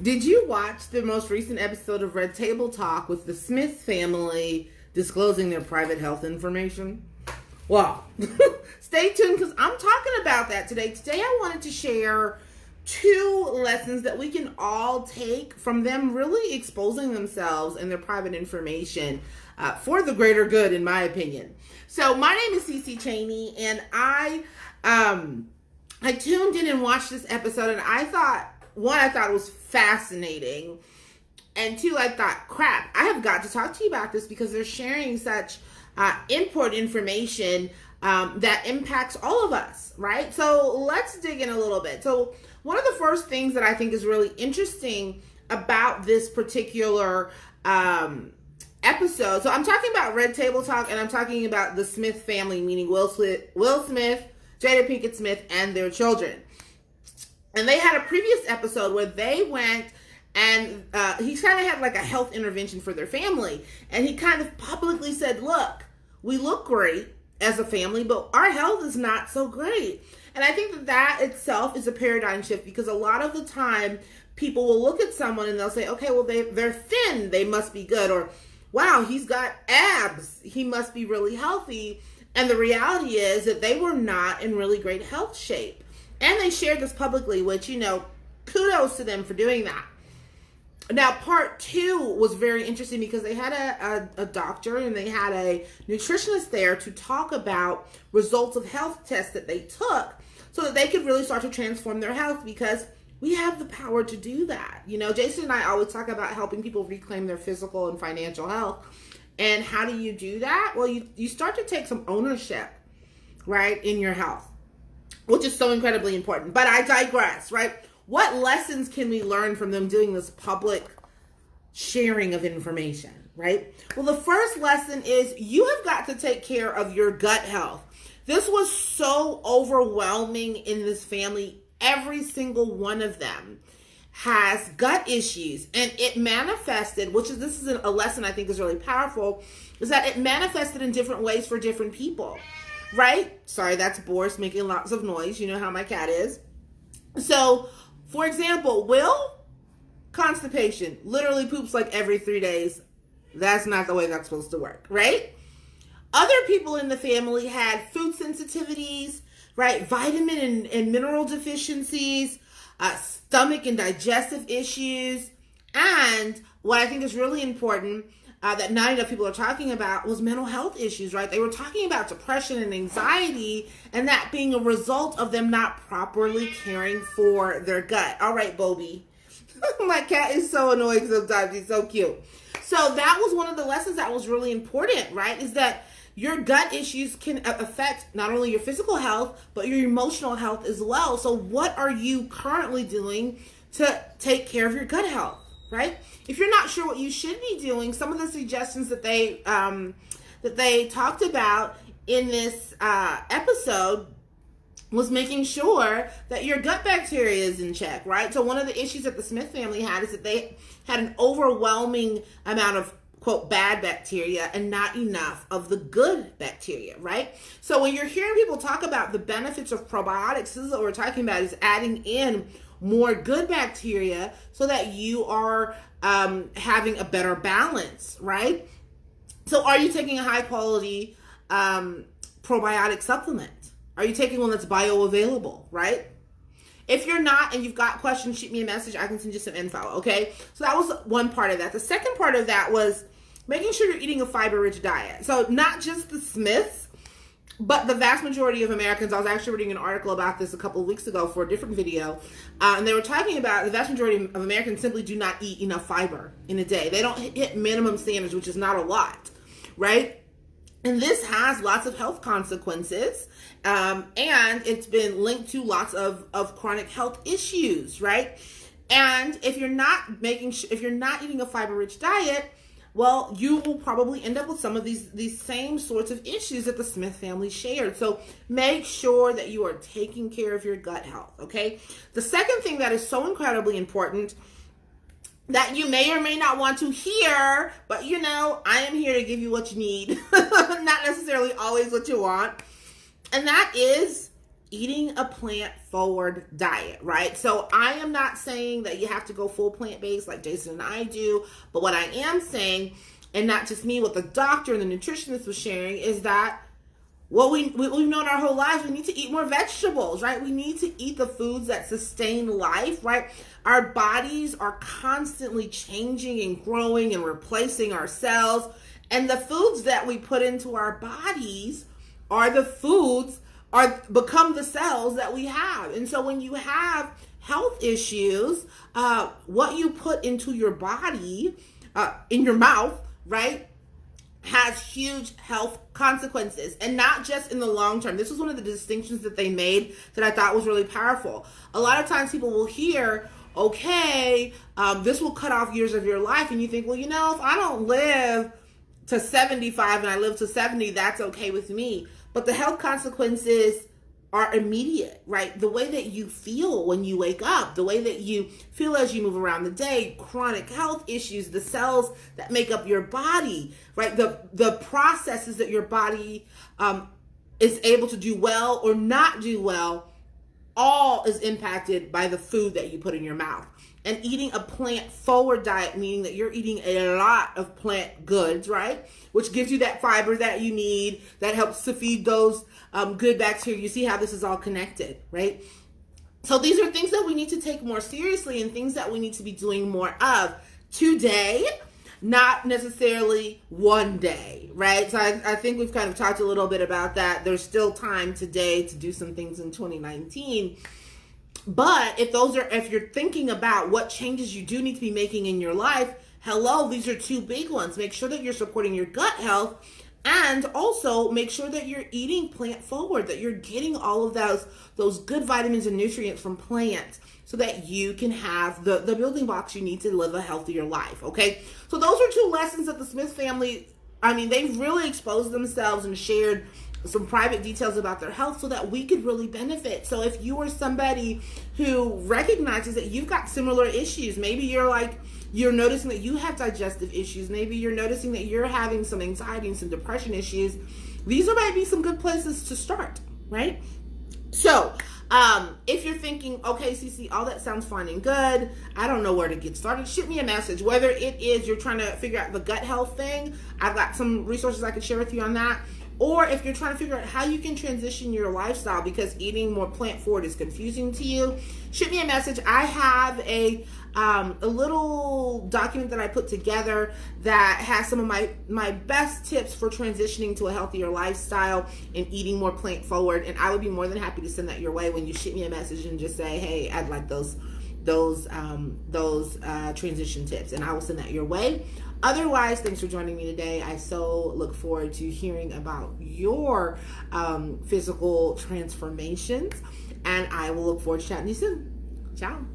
Did you watch the most recent episode of Red Table Talk with the Smith family disclosing their private health information? Well, stay tuned because I'm talking about that today. Today I wanted to share two lessons that we can all take from them really exposing themselves and their private information for the greater good, in my opinion. So my name is Cece Cheney, and I tuned in and watched this episode, and I thought it was fascinating, and two, I thought, crap, I have got to talk to you about this because they're sharing such important information that impacts all of us, right? So let's dig in a little bit. So one of the first things that I think is really interesting about this particular episode, so I'm talking about Red Table Talk, and I'm talking about the Smith family, meaning Will Smith, Jada Pinkett Smith, and their children. And they had a previous episode where they went and he kind of had like a health intervention for their family. And he kind of publicly said, look, we look great as a family, but our health is not so great. And I think that itself is a paradigm shift, because a lot of the time people will look at someone and they'll say, okay, well, they're thin, they must be good. Or, wow, he's got abs, he must be really healthy. And the reality is that they were not in really great health shape. And they shared this publicly, which, kudos to them for doing that. Now, part two was very interesting because they had a doctor and they had a nutritionist there to talk about results of health tests that they took so that they could really start to transform their health, because we have the power to do that. Jason and I always talk about helping people reclaim their physical and financial health. And how do you do that? Well, you start to take some ownership, right, in your health, which is so incredibly important. But I digress, right? What lessons can we learn from them doing this public sharing of information, right? Well, the first lesson is you have got to take care of your gut health. This was so overwhelming in this family. Every single one of them has gut issues, and it manifested, this is a lesson I think is really powerful, is that it manifested in different ways for different people. Right? Sorry, that's Boris making lots of noise. You know how my cat is. So, for example, Will, constipation, literally poops like every 3 days. That's not the way that's supposed to work, right? Other people in the family had food sensitivities, right? Vitamin and mineral deficiencies, stomach and digestive issues, and what I think is really important that not enough people are talking about was mental health issues, right? They were talking about depression and anxiety, and that being a result of them not properly caring for their gut. All right, Bobby. My cat is so annoying sometimes. He's so cute. So that was one of the lessons that was really important, right? Is that your gut issues can affect not only your physical health, but your emotional health as well. So what are you currently doing to take care of your gut health? Right? If you're not sure what you should be doing, some of the suggestions that they talked about in this episode was making sure that your gut bacteria is in check, right? So one of the issues that the Smith family had is that they had an overwhelming amount of, quote, bad bacteria and not enough of the good bacteria, right? So when you're hearing people talk about the benefits of probiotics, this is what we're talking about, is adding in more good bacteria so that you are having a better balance, right? So are you taking a high quality probiotic supplement? Are you taking one that's bioavailable, right? If you're not and you've got questions, shoot me a message. I can send you some info, okay? So that was one part of that. The second part of that was making sure you're eating a fiber-rich diet. So not just the Smiths, but the vast majority of Americans. I was actually reading an article about this a couple of weeks ago for a different video, and they were talking about the vast majority of Americans simply do not eat enough fiber in a day. They don't hit minimum standards, which is not a lot, right? And this has lots of health consequences, and it's been linked to lots of chronic health issues, right? And if you're not eating a fiber-rich diet, well, you will probably end up with some of these same sorts of issues that the Smith family shared. So make sure that you are taking care of your gut health, okay? The second thing that is so incredibly important that you may or may not want to hear, but I am here to give you what you need, not necessarily always what you want, and that is eating a plant-forward diet, right? So I am not saying that you have to go full plant-based like Jason and I do, but what I am saying, and not just me, what the doctor and the nutritionist was sharing, is that what we've known our whole lives, we need to eat more vegetables, right? We need to eat the foods that sustain life, right? Our bodies are constantly changing and growing and replacing our cells. And the foods that we put into our bodies are the foods become the cells that we have. And so when you have health issues, what you put into your body, in your mouth, right, has huge health consequences, and not just in the long term. This was one of the distinctions that they made that I thought was really powerful. A lot of times people will hear, okay, this will cut off years of your life, and you think, well, if I don't live to 75 and I live to 70, that's okay with me. But the health consequences are immediate, right? The way that you feel when you wake up, the way that you feel as you move around the day, chronic health issues, the cells that make up your body, right? The processes that your body is able to do well or not do well, all is impacted by the food that you put in your mouth. And eating a plant-forward diet, meaning that you're eating a lot of plant goods, right? Which gives you that fiber that you need, that helps to feed those good bacteria. You see how this is all connected, right? So these are things that we need to take more seriously and things that we need to be doing more of today, not necessarily one day, right? So I think we've kind of talked a little bit about that. There's still time today to do some things in 2019. But if you're thinking about what changes you do need to be making in your life, hello, these are two big ones. Make sure that you're supporting your gut health, and also make sure that you're eating plant forward, that you're getting all of those good vitamins and nutrients from plants so that you can have the building blocks you need to live a healthier life, okay? So those are two lessons that the Smith family, they've really exposed themselves and shared some private details about their health so that we could really benefit. So if you are somebody who recognizes that you've got similar issues, maybe you're noticing that you have digestive issues, maybe you're noticing that you're having some anxiety and some depression issues, these might be some good places to start, right? So if you're thinking, okay, CC, all that sounds fine and good, I don't know where to get started, shoot me a message. Whether it is you're trying to figure out the gut health thing, I've got some resources I can share with you on that. Or if you're trying to figure out how you can transition your lifestyle because eating more plant forward is confusing to you, shoot me a message. I have a little document that I put together that has some of my best tips for transitioning to a healthier lifestyle and eating more plant forward. And I would be more than happy to send that your way when you shoot me a message and just say, hey, I'd like those transition tips, and I will send that your way. Otherwise, thanks for joining me today. I so look forward to hearing about your physical transformations, and I will look forward to chatting to you soon. Ciao.